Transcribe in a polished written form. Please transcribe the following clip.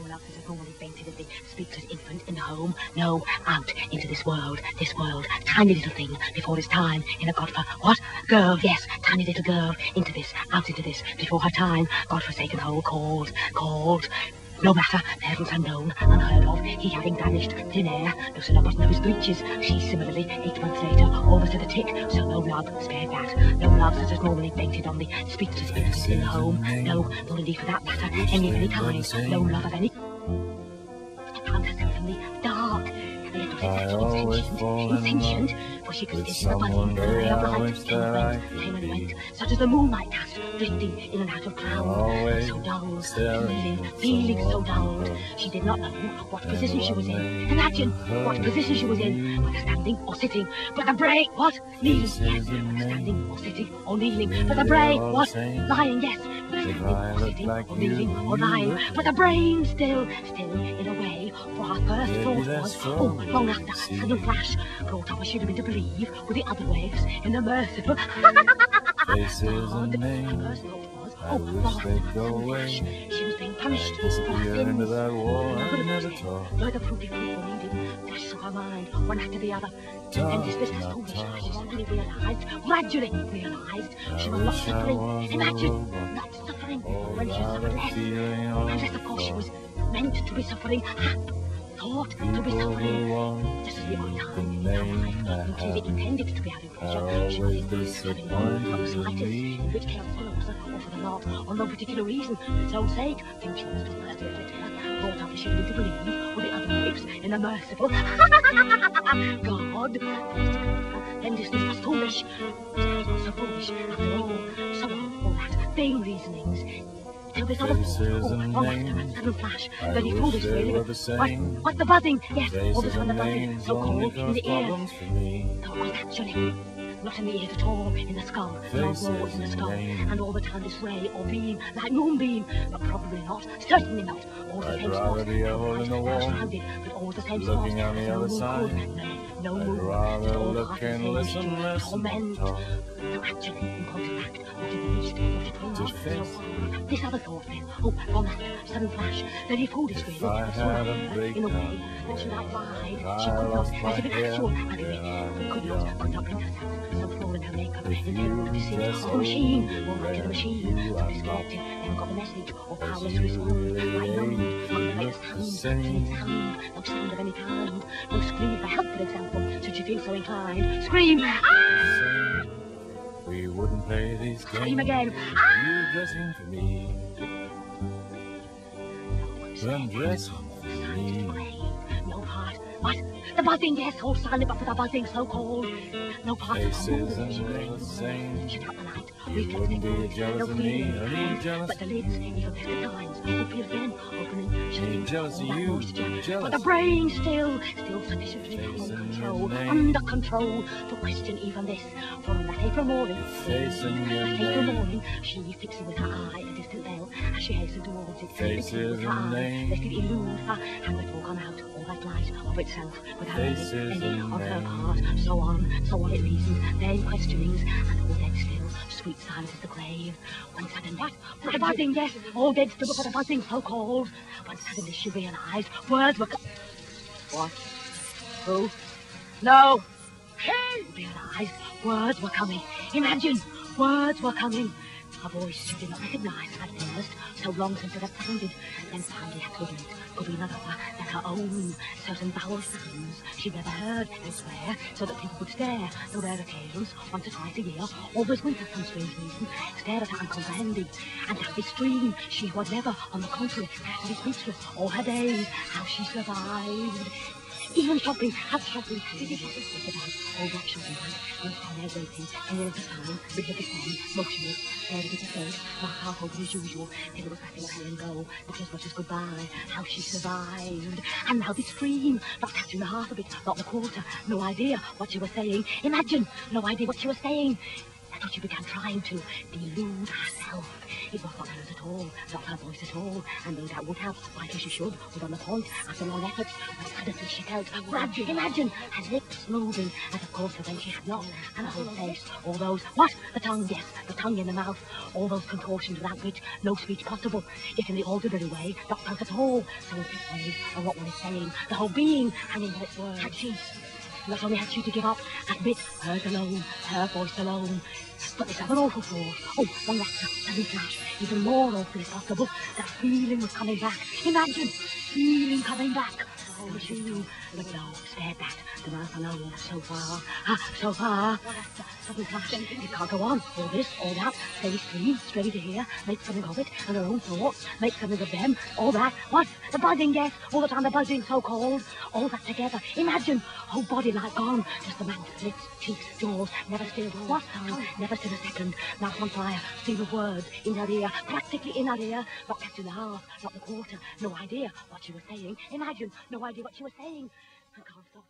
no love is normally fainted as the speechless infant in the home. No, out into this world, tiny little thing before its time in a what? Girl, yes, tiny little girl, out into this, before her time, God-forsaken hole, called. No matter, parents unknown, unheard of, he having vanished, thin air, no sooner button of his breeches, she similarly, 8 months later, almost at a tick, so no love, spared that, no love such as normally fainted on the speechless infant in the home, no, nor indeed for that matter, any of any kind, no love of any, found herself in the dark, a little insentient, for she could see the budding ray of light, came and went, such as the moonlight cast, drifting in and out of cloud, so dull, feeling so dulled, she did not know what position she was in. Imagine what position she was in, whether standing or sitting, but the brain, what? Kneeling, yes, whether standing or sitting or kneeling, but the brain, what? Lying, yes, whether standing or sitting or kneeling or lying, but the brain still in a way, for her first thought was, long after, sudden flash, brought up as she'd been to believe, with the other waves in the merciful God, her first thought was, she was being punished for her sins. Like a fruity flashes of her mind, one after the other. And this as foolish as she suddenly gradually realised, she was not suffering. Imagine, not suffering when she suffered less. Unless, of course, she was meant to be suffering. Thought to be suffering, just as we all time in our life, including intended to be having pleasure, she was having none of the slightest, in which case follows, or for the lot, or no particular reason, for its own sake, thinking she was to first her, brought up as she did to believe, with the other motives, in a merciful God, then dismissed as foolish, not so foolish, after all, so on, all that, vain reasonings. Till this other thought, long after a sudden flash, very foolish really, but what the buzzing, yes, all this when the buzzing, so-called, in the ear, though it was actually not in the ears at all, in the skull, no more in the skull, and all the time this ray or beam, like moonbeam, but probably not, certainly not, all the same spot, surrounded, but all the same spot, no moon could, no moon, just all the heart and sage, torment, though actually, in point of fact, not in the least, what it will not, so far. This other thought then, long after, sudden flash, very foolish really, but so in a way, that she might ride, she could not, as if it actual, could not bring herself, so full in her makeup, in the deceit of the machine, or right to the machine, so disconnected, never got the message, or powerless to respond, by numbed, from the latest sound, no sound of any kind, no scream for help, for example, should she feel so inclined, scream, ah! We wouldn't play these games. Scream again, You dressing for me. Undressing for me. No part, what? The buzzing, yes, all silent, but for the buzzing so cold. No part of her movement, she brings. She felt the light, reflecting through, no feeling, but the lids, even best at times, would feel again, opening, shutting, jealous of you, moisture. But the brain still sufficiently under control, to question even this. For on that April morning, she fixing with her eye a distant bell, as she hastened towards it, fixing with her eye, lest it elude her, had it all gone out, all that light of itself, without any of her part, so on it reasons, vain questionings, and all dead still, sweet silence is the grave, when sudden what? For the buzzing, yes, all dead still, but for the buzzing so called, when suddenly she realised, words were what? Who? No! She realised, words were coming, imagine, words were coming, a voice she did not recognise at first, so long since it had sounded, then finally had to admit, could be none other than her own, certain vowel sounds she'd never heard elsewhere, so that people would stare, on rare occasions, once or twice a year, always winter for some strange reason, stare at her uncomprehending, and now this dream, she who had never, on the contrary, had to be speechless all her days, how she survived. Even shopping, had shopping, busy shopping, was about, all black shopping bag, and stand there waiting, any length of time, with her on, motionless, staring at her face, not half open as usual, till it was letting her and go, not as much as goodbye, how she survived. And now this dream, not catching the half of it, not the quarter, no idea what she was saying, imagine, no idea what she was saying. till she began trying to delude herself. It was not hers at all, not her voice at all, and no doubt would have, like as she should, was on the point, after long efforts, when suddenly she felt, imagine, her lips moving, as of course then she had not, and the whole face, all those, what? The tongue, yes, the tongue in the mouth, all those contortions without which no speech possible, yet in the ordinary way, not felt at all, so in this way, or what one is saying, the whole being hanging on its words. Had she, not only had she to give up, admit, hers alone, her voice alone, but this other awful thought, oh, one last sudden flash, even more awful if possible, that feeling was coming back. Imagine, feeling coming back. Oh, she, but no, spared that, the mouth alone, so far, so far. Sudden flash, it can't go on, all this, all that, steady stream, straight to here, make something of it, and her own thoughts, make something of them, all that, what? The buzzing, yes, all the time the buzzing, so-called, all that together, imagine, whole body like gone, just the mouth, lips, cheeks, jaws, never still, what tongue, never still a second, mouth on fire, stream of words, in her ear, practically in her ear, not catching the half, not the quarter, no idea what she was saying, imagine, no idea what she was saying, I can't stop.